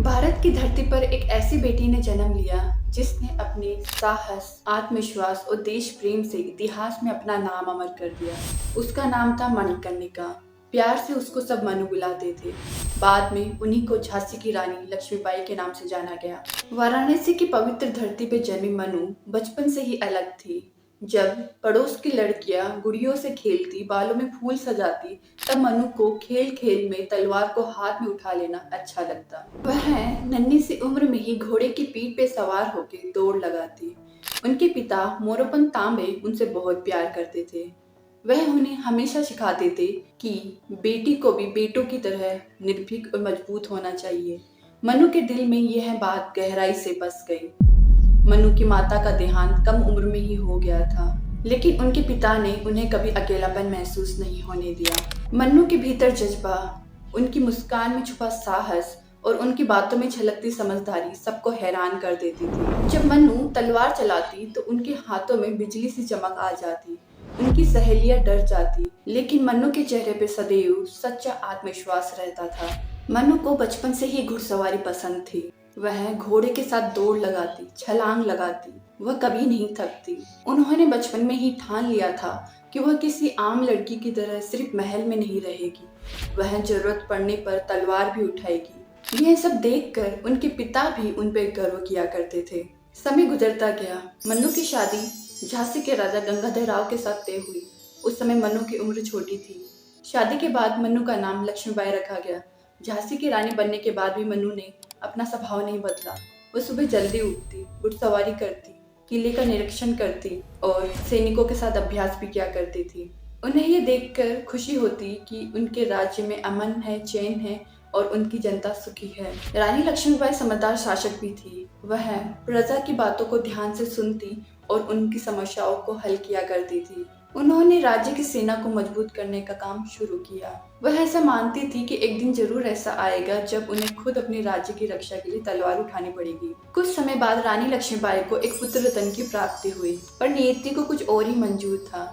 भारत की धरती पर एक ऐसी बेटी ने जन्म लिया जिसने अपने साहस, आत्मविश्वास और देश प्रेम से इतिहास में अपना नाम अमर कर दिया। उसका नाम था मणिकर्णिका। प्यार से उसको सब मनु बुलाते थे। बाद में उन्हीं को झांसी की रानी लक्ष्मीबाई के नाम से जाना गया। वाराणसी की पवित्र धरती पर जन्मी मनु बचपन से ही अलग थी। जब पड़ोस की लड़कियां गुड़ियों से खेलती, बालों में फूल सजाती, तब मनु को खेल खेल में तलवार को हाथ में उठा लेना अच्छा लगता। वह नन्ही सी उम्र में ही घोड़े की पीठ पे सवार होकर दौड़ लगाती। उनके पिता मोरोपंत तांबे उनसे बहुत प्यार करते थे। वह उन्हें हमेशा सिखाते थे कि बेटी को भी बेटों की तरह निर्भीक और मजबूत होना चाहिए। मनु के दिल में यह बात गहराई से बस गई। मनु की माता का देहांत कम उम्र में ही हो गया था, लेकिन उनके पिता ने उन्हें कभी अकेलापन महसूस नहीं होने दिया। मन्नू के भीतर जज्बा, उनकी मुस्कान में छुपा साहस और उनकी बातों में झलकती समझदारी सबको हैरान कर देती थी। जब मन्नू तलवार चलाती तो उनके हाथों में बिजली सी चमक आ जाती। उनकी सहेलियां डर जाती, लेकिन मन्नू के चेहरे पे सदैव सच्चा आत्मविश्वास रहता था। मन्नू को बचपन से ही घुड़सवारी पसंद थी। वह घोड़े के साथ दौड़ लगाती, छलांग लगाती, वह कभी नहीं थकती। उन्होंने बचपन में ही ठान लिया था कि वह किसी आम लड़की की तरह सिर्फ महल में नहीं रहेगी, वह जरूरत पड़ने पर तलवार भी उठाएगी। यह सब देखकर उनके पिता भी उन पर गर्व किया करते थे। समय गुजरता गया। मन्नू की शादी झांसी के राजा गंगाधर राव के साथ तय हुई। उस समय मन्नू की उम्र छोटी थी। शादी के बाद मन्नू का नाम लक्ष्मीबाई रखा गया। झांसी की रानी बनने के बाद भी मन्नू ने अपना स्वभाव नहीं बदला। वह सुबह जल्दी उठती, घुड़सवारी करती, किले का निरीक्षण करती और सैनिकों के साथ अभ्यास भी किया करती थी। उन्हें ये देखकर खुशी होती कि उनके राज्य में अमन है, चैन है और उनकी जनता सुखी है। रानी लक्ष्मीबाई समझदार शासक भी थी। वह प्रजा की बातों को ध्यान से सुनती और उनकी समस्याओं को हल किया करती थी। उन्होंने राज्य की सेना को मजबूत करने का काम शुरू किया। वह ऐसा मानती थी कि एक दिन जरूर ऐसा आएगा जब उन्हें खुद अपने राज्य की रक्षा के लिए तलवार उठानी पड़ेगी। कुछ समय बाद रानी लक्ष्मीबाई को एक पुत्र रत्न की प्राप्ति हुई, पर नियति को कुछ और ही मंजूर था।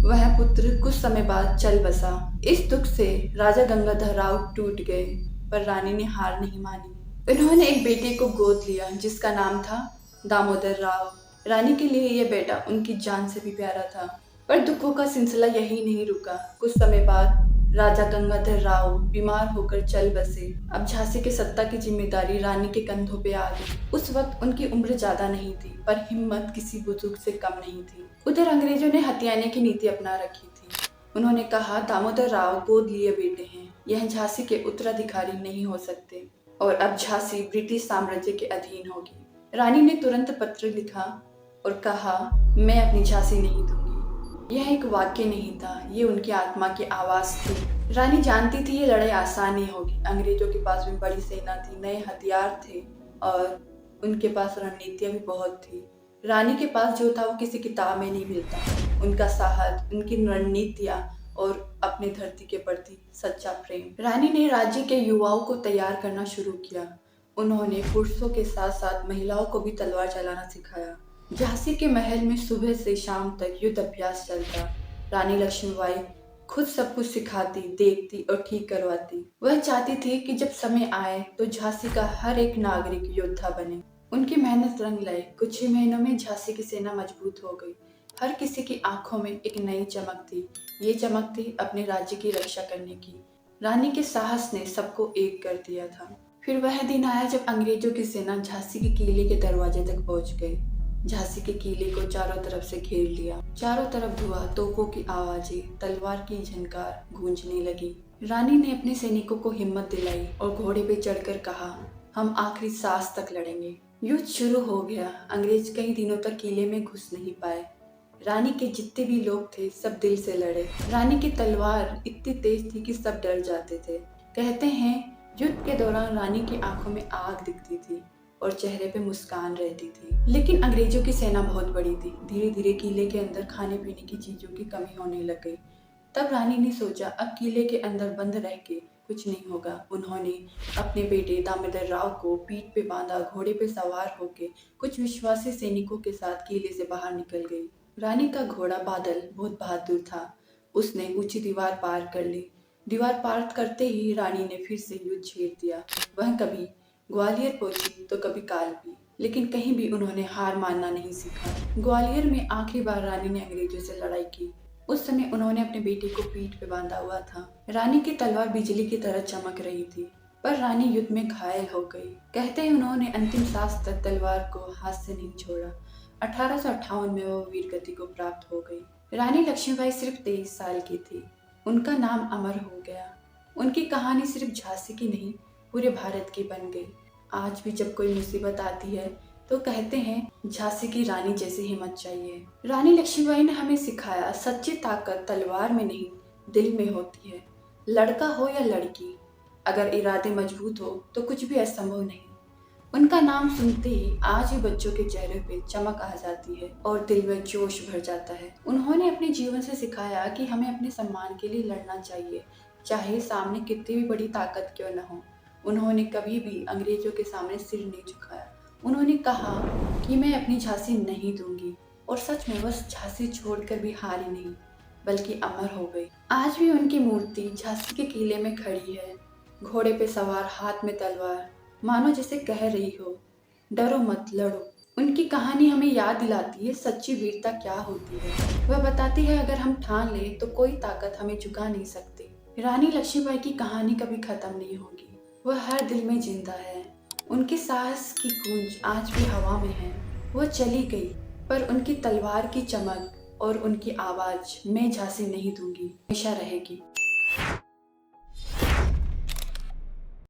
वह पुत्र कुछ समय बाद चल बसा। इस दुख से राजा गंगाधर राव टूट गए, पर रानी ने हार नहीं मानी। उन्होंने एक बेटे को गोद लिया जिसका नाम था दामोदर राव। रानी के लिए यह बेटा उनकी जान से भी प्यारा था। पर दुखों का सिलसिला यही नहीं रुका। कुछ समय बाद राजा गंगाधर राव बीमार होकर चल बसे। अब झांसी की सत्ता की जिम्मेदारी रानी के कंधों पे आ गई। उस वक्त उनकी उम्र ज्यादा नहीं थी, पर हिम्मत किसी बुजुर्ग से कम नहीं थी। उधर अंग्रेजों ने हथियाने की नीति अपना रखी थी। उन्होंने कहा, दामोदर राव गोद लिए बेटे हैं, यह झांसी के उत्तराधिकारी नहीं हो सकते और अब झांसी ब्रिटिश साम्राज्य के अधीन होगी। रानी ने तुरंत पत्र लिखा और कहा, मैं अपनी झांसी नहीं दूंगी। यह एक वाक्य नहीं था, ये उनकी आत्मा की आवाज थी। रानी जानती थी ये लड़ाई आसान नहीं होगी। अंग्रेजों के पास भी बड़ी सेना थी, नए हथियार थे और उनके पास रणनीतियां भी बहुत थी। रानी के पास जो था वो किसी किताब में नहीं मिलता। उनका साहस, उनकी रणनीतियां और अपने धरती के प्रति सच्चा प्रेम। रानी ने राज्य के युवाओं को तैयार करना शुरू किया। उन्होंने पुरुषों के साथ साथ महिलाओं को भी तलवार चलाना सिखाया। झांसी के महल में सुबह से शाम तक युद्ध अभ्यास चलता। रानी लक्ष्मीबाई खुद सब कुछ सिखाती, देखती और ठीक करवाती। वह चाहती थी कि जब समय आए तो झांसी का हर एक नागरिक योद्धा बने। उनकी मेहनत रंग लाई। कुछ ही महीनों में झांसी की सेना मजबूत हो गई। हर किसी की आंखों में एक नई चमक थी। ये चमक थी अपने राज्य की रक्षा करने की। रानी के साहस ने सबको एक कर दिया था। फिर वह दिन आया जब अंग्रेजों की सेना झांसी के किले के दरवाजे तक पहुंच गई। झांसी के किले को चारों तरफ से घेर लिया। चारों तरफ धुआं, तोपों की आवाजें, तलवार की झनकार गूंजने लगी। रानी ने अपने सैनिकों को हिम्मत दिलाई और घोड़े पे चढ़कर कहा, हम आखिरी सांस तक लड़ेंगे। युद्ध शुरू हो गया। अंग्रेज कई दिनों तक किले में घुस नहीं पाए। रानी के जितने भी लोग थे सब दिल से लड़े। रानी की तलवार इतनी तेज थी कि सब डर जाते थे। कहते हैं युद्ध के दौरान रानी की आंखों में आग दिखती थी और चेहरे पे मुस्कान रहती थी। लेकिन अंग्रेजों की सेना बहुत बड़ी थी। धीरे धीरे किले के अंदर खाने पीने की चीजों की कमी होने लग गई। तब रानी ने सोचा, अब किले के अंदर बंद रह के कुछ नहीं होगा। उन्होंने अपने बेटे दामोदर राव को पीठ पे बांधा, घोड़े पे सवार होके कुछ विश्वासी सैनिकों के साथ किले से बाहर निकल गई। रानी का घोड़ा बादल बहुत बहादुर था। उसने ऊंची दीवार पार कर ली। दीवार पार करते ही रानी ने फिर से युद्ध छेड़ दिया। वह कभी ग्वालियर पहुंची तो कभी कालपी, लेकिन कहीं भी उन्होंने हार मानना नहीं सीखा। ग्वालियर में आखिरी बार रानी ने अंग्रेजों से लड़ाई की। उस समय उन्होंने अपने बेटे को पीठ पे बांधा हुआ था। रानी की तलवार बिजली की तरह चमक रही थी, पर रानी युद्ध में घायल हो गई। कहते हैं उन्होंने अंतिम सांस तक तलवार को हाथ से नहीं छोड़ा। 1858 में वो वीर गति को प्राप्त हो गई। रानी लक्ष्मीबाई सिर्फ 23 साल की थी। उनका नाम अमर हो गया। उनकी कहानी सिर्फ झांसी की नहीं, पूरे भारत की बन गई। आज भी जब कोई मुसीबत आती है तो कहते हैं झांसी की रानी जैसी हिम्मत चाहिए। रानी लक्ष्मीबाई ने हमें सिखाया, सच्ची ताकत तलवार में नहीं, दिल में होती है। लड़का हो या लड़की, अगर इरादे मजबूत हो तो कुछ भी असंभव नहीं। उनका नाम सुनते ही आज भी बच्चों के चेहरे पे चमक आ जाती है और दिल में जोश भर जाता है। उन्होंने अपने जीवन से सिखाया कि हमें अपने सम्मान के लिए लड़ना चाहिए, चाहे सामने कितनी भी बड़ी ताकत क्यों न हो। उन्होंने कभी भी अंग्रेजों के सामने सिर नहीं झुकाया। उन्होंने कहा कि मैं अपनी झांसी नहीं दूंगी, और सच में बस झांसी छोड़कर भी हारी नहीं, बल्कि अमर हो गई। आज भी उनकी मूर्ति झांसी के किले में खड़ी है, घोड़े पे सवार, हाथ में तलवार, मानो जैसे कह रही हो, डरो मत, लड़ो। उनकी कहानी हमें याद दिलाती है सच्ची वीरता क्या होती है। वह बताती है अगर हम ठान ले तो कोई ताकत हमें झुका नहीं सकती। रानी लक्ष्मीबाई की कहानी कभी खत्म नहीं होगी, वह हर दिल में जिंदा है। उनके साहस की गूंज आज भी हवा में है। वह चली गई, पर उनकी तलवार की चमक और उनकी आवाज मैं झांसी नहीं दूंगी हमेशा रहेगी।